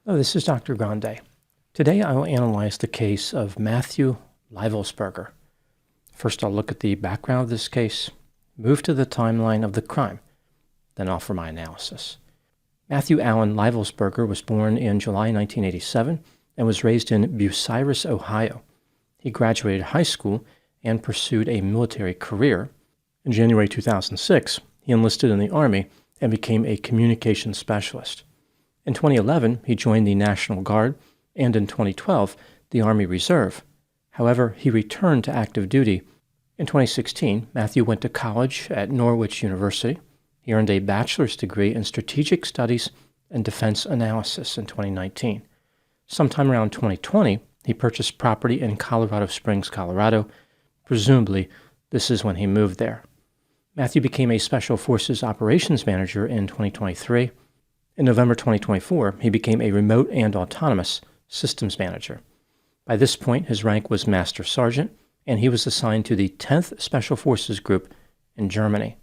Hello, this is Dr. Grande. Today I will analyze the case of Matthew Livelsberger. First I'll look at the background of this case, move to the timeline of the crime, then offer my analysis. Matthew Allen Livelsberger was born in July 1987 and was raised in Bucyrus, Ohio. He graduated high school and pursued a military career. In January 2006, he enlisted in the Army and became a communications specialist. In 2011, he joined the National Guard, and in 2012, the Army Reserve. However, he returned to active duty. In 2016, Matthew went to college at Norwich University. He earned a bachelor's degree in strategic studies and defense analysis in 2019. Sometime around 2020, he purchased property in Colorado Springs, Colorado. Presumably, this is when he moved there. Matthew became a Special Forces Operations Manager in 2023. In November 2024, he became a Remote and Autonomous Systems Manager. By this point, his rank was Master Sergeant, and he was assigned to the 10th Special Forces Group in Germany.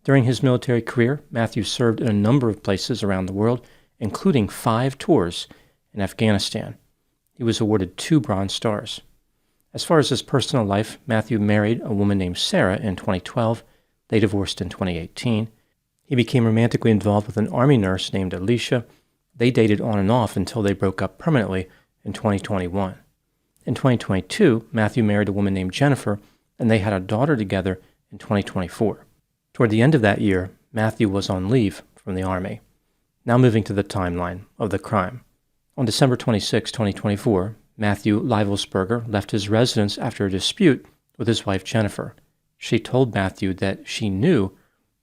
During his military career, Matthew served in a number of places around the world, including 5 tours in Afghanistan. He was awarded 2 Bronze Stars. As far as his personal life, Matthew married a woman named Sarah in 2012. They divorced in 2018. He became romantically involved with an Army nurse named Alicia. They dated on and off until they broke up permanently in 2021. In 2022, Matthew married a woman named Jennifer, and they had a daughter together in 2024. Toward the end of that year, Matthew was on leave from the Army. Now moving to the timeline of the crime. On December 26, 2024, Matthew Livelsberger left his residence after a dispute with his wife Jennifer. She told Matthew that she knew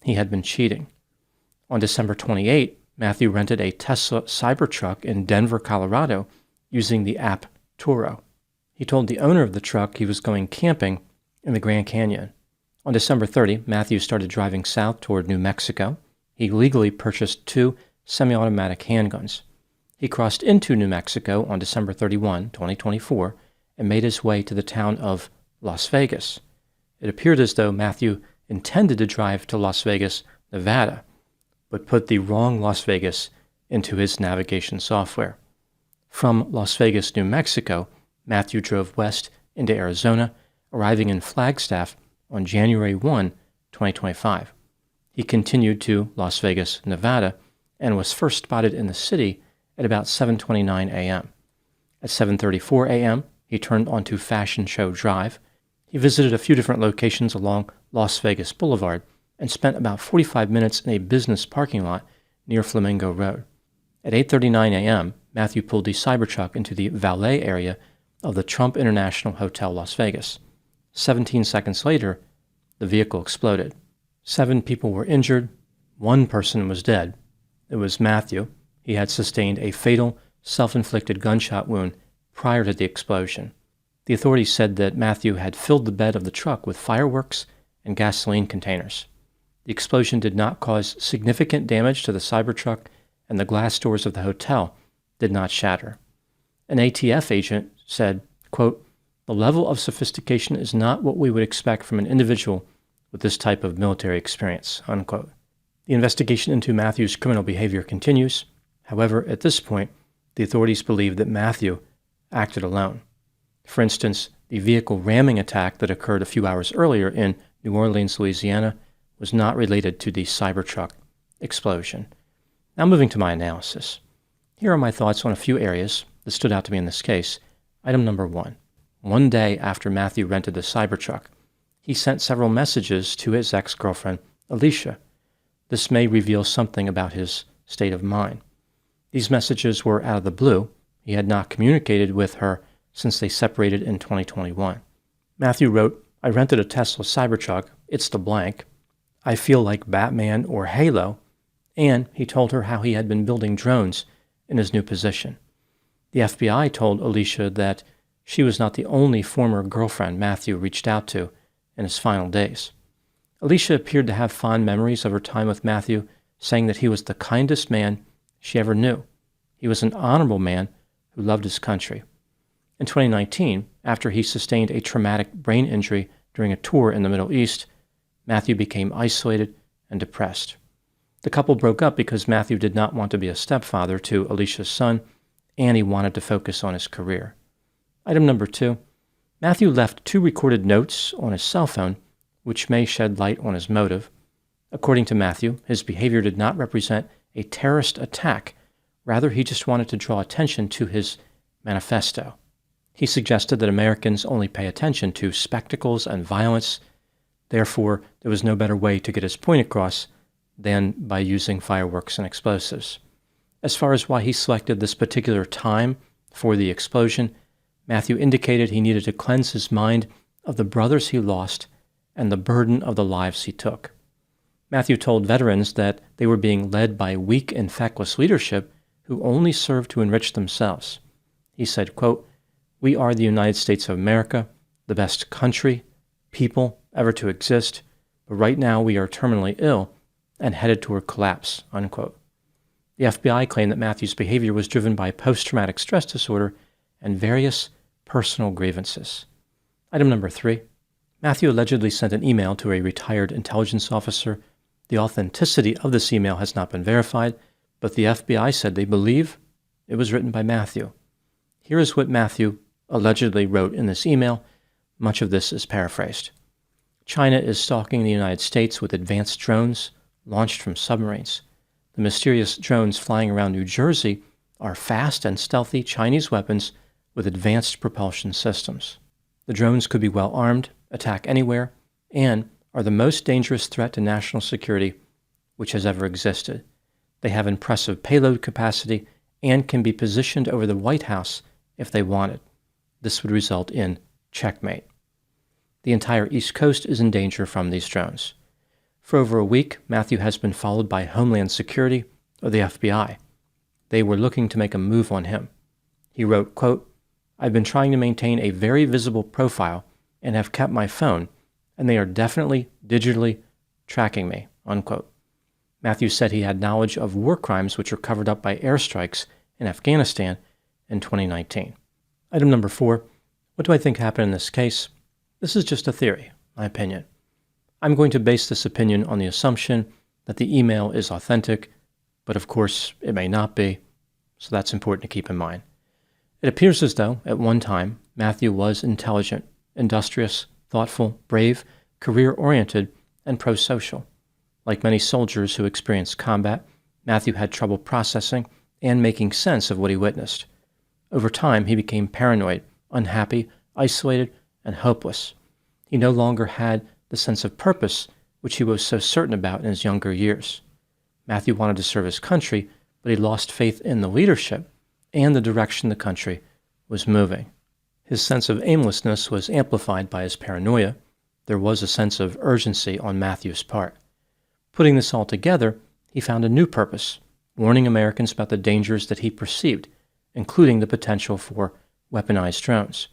he had been cheating. On December 28, Matthew rented a Tesla Cybertruck in Denver, Colorado, using the app Turo. He told the owner of the truck he was going camping in the Grand Canyon. On December 30, Matthew started driving south toward New Mexico. He legally purchased 2 semi-automatic handguns. He crossed into New Mexico on December 31, 2024, and made his way to the town of Las Vegas. It appeared as though Matthew intended to drive to Las Vegas, Nevada, but put the wrong Las Vegas into his navigation software. From Las Vegas, New Mexico, Matthew drove west into Arizona, arriving in Flagstaff on January 1, 2025. He continued to Las Vegas, Nevada, and was first spotted in the city at about 7:29 a.m. At 7:34 a.m., he turned onto Fashion Show Drive. He visited a few different locations along Las Vegas Boulevard and spent about 45 minutes in a business parking lot near Flamingo Road. At 8:39 a.m., Matthew pulled the Cybertruck into the valet area of the Trump International Hotel, Las Vegas. 17 seconds later, the vehicle exploded. 7 people were injured. 1 person was dead. It was Matthew. He had sustained a fatal, self-inflicted gunshot wound prior to the explosion. The authorities said that Matthew had filled the bed of the truck with fireworks and gasoline containers. The explosion did not cause significant damage to the Cybertruck, and the glass doors of the hotel did not shatter. An ATF agent said, quote, "The level of sophistication is not what we would expect from an individual with this type of military experience," unquote. The investigation into Matthew's criminal behavior continues. However, at this point, the authorities believe that Matthew acted alone. For instance, the vehicle ramming attack that occurred a few hours earlier in New Orleans, Louisiana, was not related to the Cybertruck explosion. Now moving to my analysis. Here are my thoughts on a few areas that stood out to me in this case. Item number 1. One day after Matthew rented the Cybertruck, he sent several messages to his ex-girlfriend, Alicia. This may reveal something about his state of mind. These messages were out of the blue. He had not communicated with her since they separated in 2021. Matthew wrote, "I rented a Tesla Cybertruck. It's the blank. I feel like Batman or Halo," and he told her how he had been building drones in his new position. The FBI told Alicia that she was not the only former girlfriend Matthew reached out to in his final days. Alicia appeared to have fond memories of her time with Matthew, saying that he was the kindest man she ever knew. He was an honorable man who loved his country. In 2019, after he sustained a traumatic brain injury during a tour in the Middle East, Matthew became isolated and depressed. The couple broke up because Matthew did not want to be a stepfather to Alicia's son, and he wanted to focus on his career. Item number 2. Matthew left 2 recorded notes on his cell phone, which may shed light on his motive. According to Matthew, his behavior did not represent a terrorist attack. Rather, he just wanted to draw attention to his manifesto. He suggested that Americans only pay attention to spectacles and violence. Therefore, there was no better way to get his point across than by using fireworks and explosives. As far as why he selected this particular time for the explosion, Matthew indicated he needed to cleanse his mind of the brothers he lost and the burden of the lives he took. Matthew told veterans that they were being led by weak and feckless leadership who only served to enrich themselves. He said, quote, "We are the United States of America, the best country, people ever to exist, but right now we are terminally ill and headed toward collapse," unquote. The FBI claimed that Matthew's behavior was driven by post-traumatic stress disorder and various personal grievances. Item number 3. Matthew allegedly sent an email to a retired intelligence officer. The authenticity of this email has not been verified, but the FBI said they believe it was written by Matthew. Here is what Matthew allegedly wrote in this email. Much of this is paraphrased. China is stalking the United States with advanced drones launched from submarines. The mysterious drones flying around New Jersey are fast and stealthy Chinese weapons with advanced propulsion systems. The drones could be well armed, attack anywhere, and are the most dangerous threat to national security which has ever existed. They have impressive payload capacity and can be positioned over the White House if they wanted. This would result in checkmate. The entire East Coast is in danger from these drones. For over a week, Matthew has been followed by Homeland Security or the FBI. They were looking to make a move on him. He wrote, quote, "I've been trying to maintain a very visible profile and have kept my phone, and they are definitely digitally tracking me," unquote. Matthew said he had knowledge of war crimes which were covered up by airstrikes in Afghanistan in 2019. Item number 4. What do I think happened in this case? This is just a theory, my opinion. I'm going to base this opinion on the assumption that the email is authentic, but of course it may not be, so that's important to keep in mind. It appears as though, at one time, Matthew was intelligent, industrious, thoughtful, brave, career-oriented, and pro-social. Like many soldiers who experienced combat, Matthew had trouble processing and making sense of what he witnessed. Over time, he became paranoid, unhappy, isolated, and hopeless. He no longer had the sense of purpose which he was so certain about in his younger years. Matthew wanted to serve his country, but he lost faith in the leadership and the direction the country was moving. His sense of aimlessness was amplified by his paranoia. There was a sense of urgency on Matthew's part. Putting this all together, he found a new purpose, warning Americans about the dangers that he perceived, including the potential for weaponized drones.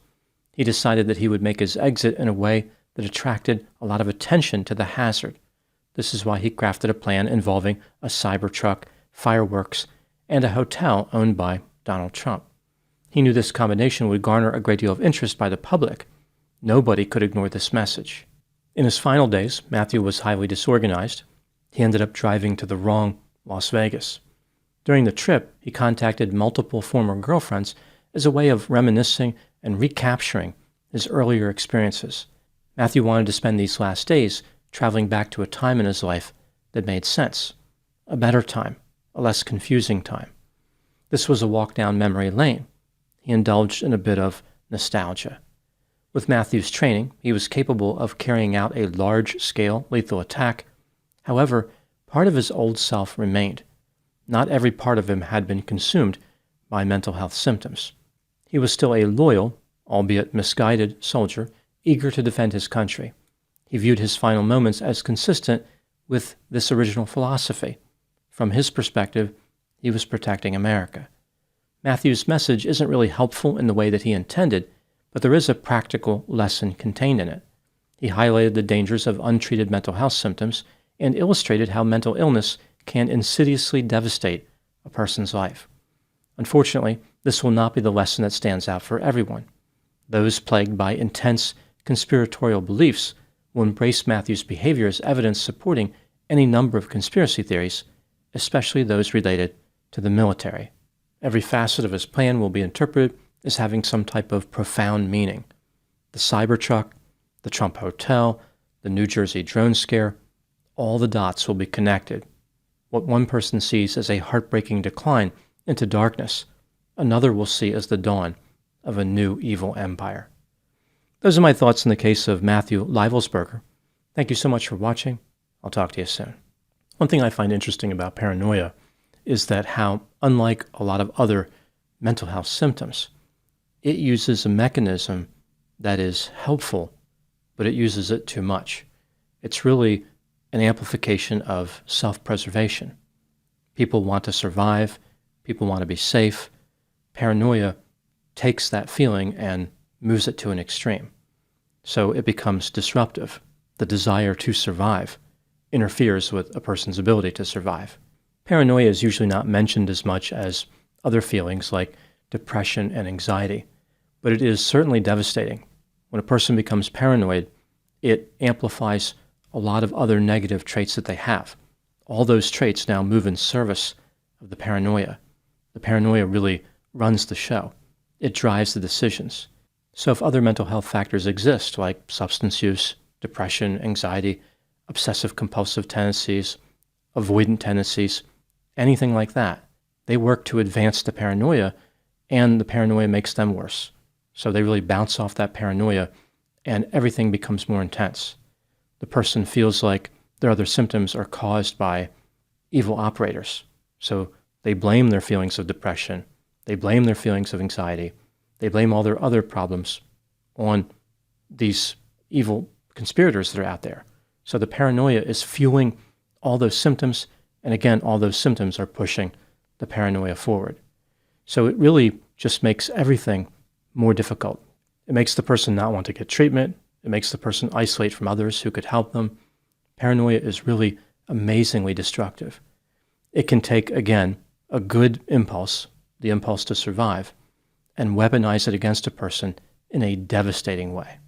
He decided that he would make his exit in a way that attracted a lot of attention to the hazard. This is why he crafted a plan involving a Cybertruck, fireworks, and a hotel owned by Donald Trump. He knew this combination would garner a great deal of interest by the public. Nobody could ignore this message. In his final days, Matthew was highly disorganized. He ended up driving to the wrong Las Vegas. During the trip, he contacted multiple former girlfriends as a way of reminiscing and recapturing his earlier experiences. Matthew wanted to spend these last days traveling back to a time in his life that made sense, a better time, a less confusing time. This was a walk down memory lane. He indulged in a bit of nostalgia. With Matthew's training, he was capable of carrying out a large-scale lethal attack. However, part of his old self remained. Not every part of him had been consumed by mental health symptoms. He was still a loyal, albeit misguided, soldier, eager to defend his country. He viewed his final moments as consistent with this original philosophy. From his perspective, he was protecting America. Matthew's message isn't really helpful in the way that he intended, but there is a practical lesson contained in it. He highlighted the dangers of untreated mental health symptoms and illustrated how mental illness can insidiously devastate a person's life. Unfortunately, this will not be the lesson that stands out for everyone. Those plagued by intense conspiratorial beliefs will embrace Matthew's behavior as evidence supporting any number of conspiracy theories, especially those related to the military. Every facet of his plan will be interpreted as having some type of profound meaning. The Cybertruck, the Trump Hotel, the New Jersey drone scare, all the dots will be connected. What one person sees as a heartbreaking decline into darkness, another will see as the dawn of a new evil empire. Those are my thoughts in the case of Matthew Livelsberger. Thank you so much for watching. I'll talk to you soon. One thing I find interesting about paranoia is that how, unlike a lot of other mental health symptoms, it uses a mechanism that is helpful, but it uses it too much. It's really an amplification of self-preservation. People want to survive. People want to be safe. Paranoia takes that feeling and moves it to an extreme. So it becomes disruptive. The desire to survive interferes with a person's ability to survive. Paranoia is usually not mentioned as much as other feelings like depression and anxiety, but it is certainly devastating. When a person becomes paranoid, it amplifies a lot of other negative traits that they have. All those traits now move in service of the paranoia. The paranoia really runs the show. It drives the decisions. So if other mental health factors exist, like substance use, depression, anxiety, obsessive-compulsive tendencies, avoidant tendencies, anything like that, they work to advance the paranoia, and the paranoia makes them worse. So they really bounce off that paranoia, and everything becomes more intense. The person feels like their other symptoms are caused by evil operators. So they blame their feelings of depression. They blame their feelings of anxiety. They blame all their other problems on these evil conspirators that are out there. So the paranoia is fueling all those symptoms, and again, all those symptoms are pushing the paranoia forward. So it really just makes everything more difficult. It makes the person not want to get treatment. It makes the person isolate from others who could help them. Paranoia is really amazingly destructive. It can take, again, a good impulse, the impulse to survive, and weaponize it against a person in a devastating way.